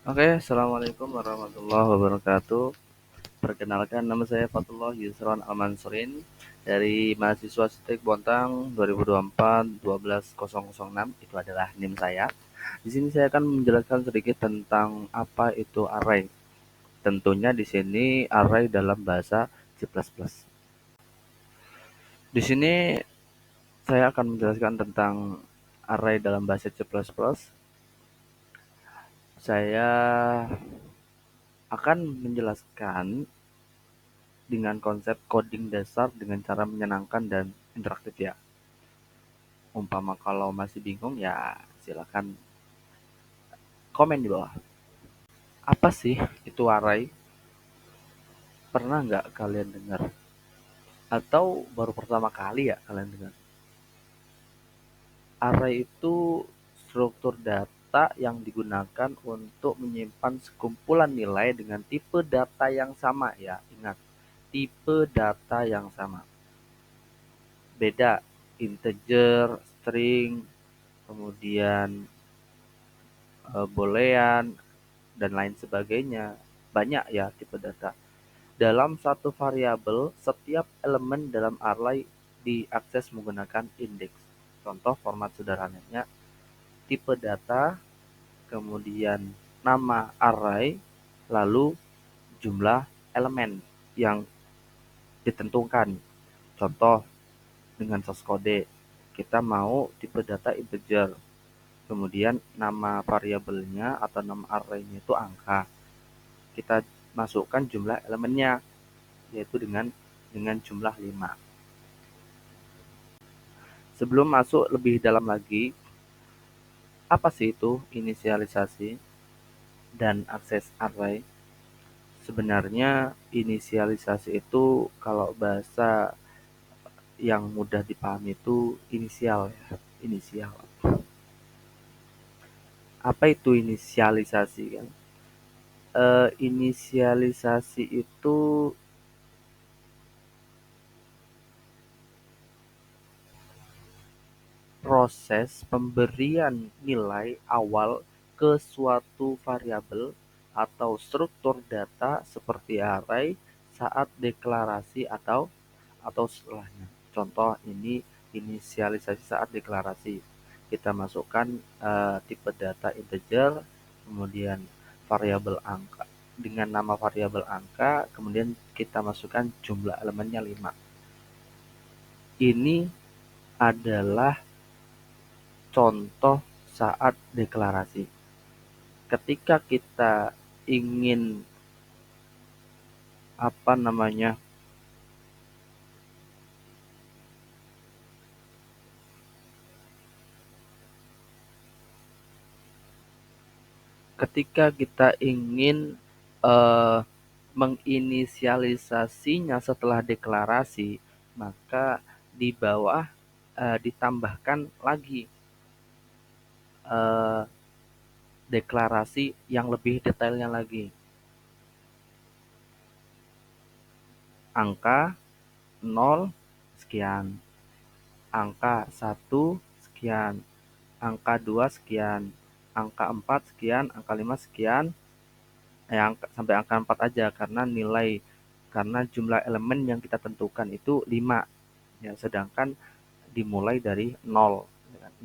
Oke, assalamualaikum warahmatullahi wabarakatuh. Perkenalkan, nama saya Fatullah Yusron Al-Mansurin dari mahasiswa Stek Bontang 2024 12006. Itu adalah NIM saya. Di sini saya akan menjelaskan sedikit tentang apa itu array. Tentunya di sini array dalam bahasa C++. Di sini saya akan menjelaskan tentang array dalam bahasa C++. Saya akan menjelaskan dengan konsep coding dasar dengan cara menyenangkan dan interaktif ya. Umpama kalau masih bingung ya silakan komen di bawah. Apa sih itu array? Pernah nggak kalian dengar? Atau baru pertama kali ya kalian dengar? Array itu struktur data yang digunakan untuk menyimpan sekumpulan nilai dengan tipe data yang sama ya. Ingat, tipe data yang sama. Beda integer, string, kemudian boolean, dan lain sebagainya. Banyak ya tipe data. Dalam satu variabel, setiap elemen dalam array diakses menggunakan indeks. Contoh format sederhananya, tipe data, kemudian nama array, lalu jumlah elemen yang ditentukan. Contoh dengan source code, kita mau tipe data integer, kemudian nama variabelnya atau nama array-nya itu angka. Kita masukkan jumlah elemennya, yaitu dengan jumlah 5. Sebelum masuk lebih dalam lagi, apa sih itu inisialisasi dan akses array? Sebenarnya inisialisasi itu kalau bahasa yang mudah dipahami itu inisial ya, inisial. Apa itu inisialisasi kan? Inisialisasi itu proses pemberian nilai awal ke suatu variabel atau struktur data seperti array saat deklarasi atau setelahnya. Contoh ini inisialisasi saat deklarasi. Kita masukkan tipe data integer, kemudian variabel angka dengan nama variabel angka, kemudian kita masukkan jumlah elemennya 5. Ini adalah contoh saat deklarasi. Ketika kita ingin apa namanya ketika kita ingin eh, menginisialisasinya setelah deklarasi, maka di bawah ditambahkan lagi eh, deklarasi yang lebih detailnya lagi. Angka 0 sekian, angka 1 sekian, angka 2 sekian, angka 4 sekian, angka 5 sekian, sampai angka 4 aja karena jumlah elemen yang kita tentukan itu 5. Ya, sedangkan dimulai dari 0.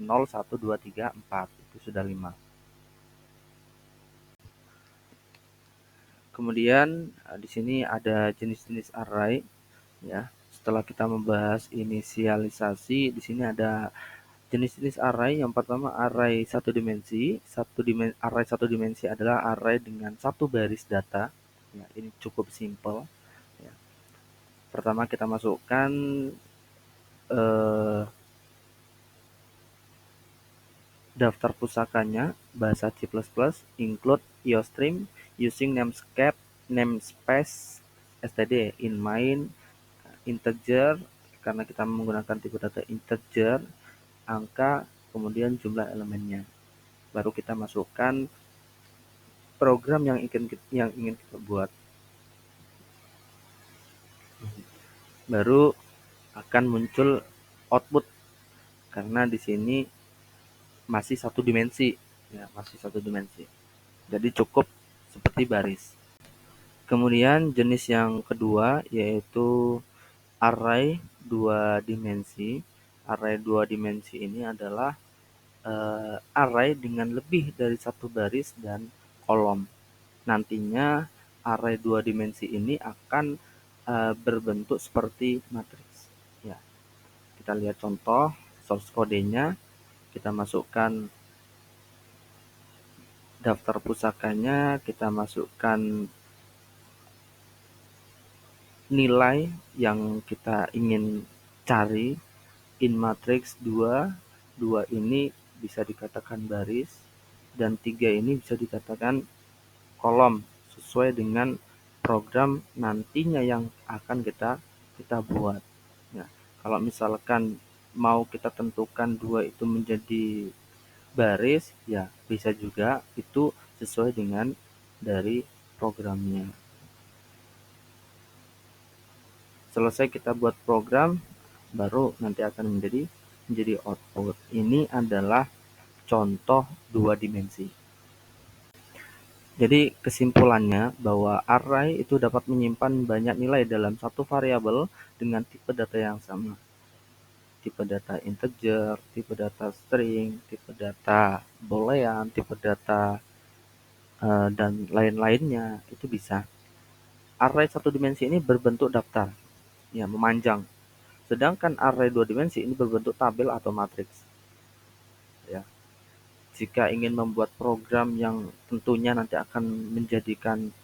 0, 1, 2, 3, 4. Itu sudah 5. Kemudian di sini ada jenis-jenis array ya. Setelah kita membahas inisialisasi, di sini ada jenis-jenis array. Yang pertama array satu dimensi. Array satu dimensi adalah array dengan satu baris data. Ya, ini cukup simpel. Ya. Pertama kita masukkan eh, daftar pusakanya bahasa C++, include iostream using namespace std in main integer karena kita menggunakan tipe data integer, angka, kemudian jumlah elemennya. Baru kita masukkan program yang ingin kita buat. Baru akan muncul output karena di sini masih satu dimensi. Ya, masih satu dimensi. Jadi cukup seperti baris. Kemudian jenis yang kedua yaitu array dua dimensi. Array dua dimensi ini adalah array dengan lebih dari satu baris dan kolom. Nantinya array dua dimensi ini akan berbentuk seperti matriks. Ya, kita lihat contoh source kodenya. Kita masukkan daftar pusakanya, kita masukkan nilai yang kita ingin cari. In matrix 2, 2 ini bisa dikatakan baris, dan 3 ini bisa dikatakan kolom, sesuai dengan program nantinya yang akan kita buat. Nah, kalau misalkan mau kita tentukan 2 itu menjadi baris, ya bisa juga itu sesuai dengan dari programnya. Selesai kita buat program, baru nanti akan menjadi output. Ini adalah contoh dua dimensi. Jadi kesimpulannya bahwa array itu dapat menyimpan banyak nilai dalam satu variabel dengan tipe data yang sama. Tipe data integer, tipe data string, tipe data boolean, tipe data dan lain-lainnya itu bisa. Array satu dimensi ini berbentuk daftar, ya memanjang. Sedangkan array dua dimensi ini berbentuk tabel atau matriks. Ya. Jika ingin membuat program yang tentunya nanti akan menjadikan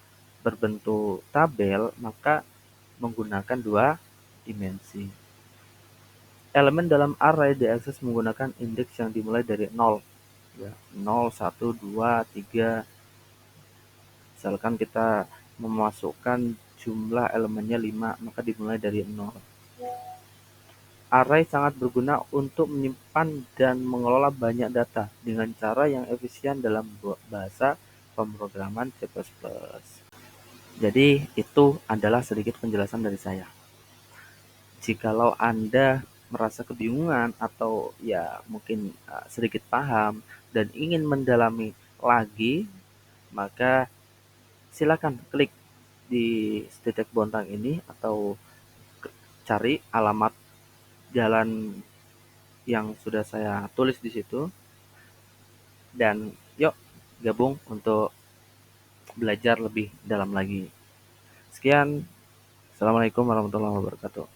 berbentuk tabel, maka menggunakan dua dimensi. Elemen dalam array diakses menggunakan indeks yang dimulai dari 0. Ya, 0, 1, 2, 3. Misalkan kita memasukkan jumlah elemennya 5, maka dimulai dari 0. Array sangat berguna untuk menyimpan dan mengelola banyak data dengan cara yang efisien dalam bahasa pemrograman C++. Jadi itu adalah sedikit penjelasan dari saya. Jikalau Anda merasa kebingungan atau ya mungkin sedikit paham dan ingin mendalami lagi, maka silakan klik di titik bontang ini atau cari alamat jalan yang sudah saya tulis di situ, dan yuk gabung untuk belajar lebih dalam lagi. Sekian, assalamualaikum warahmatullahi wabarakatuh.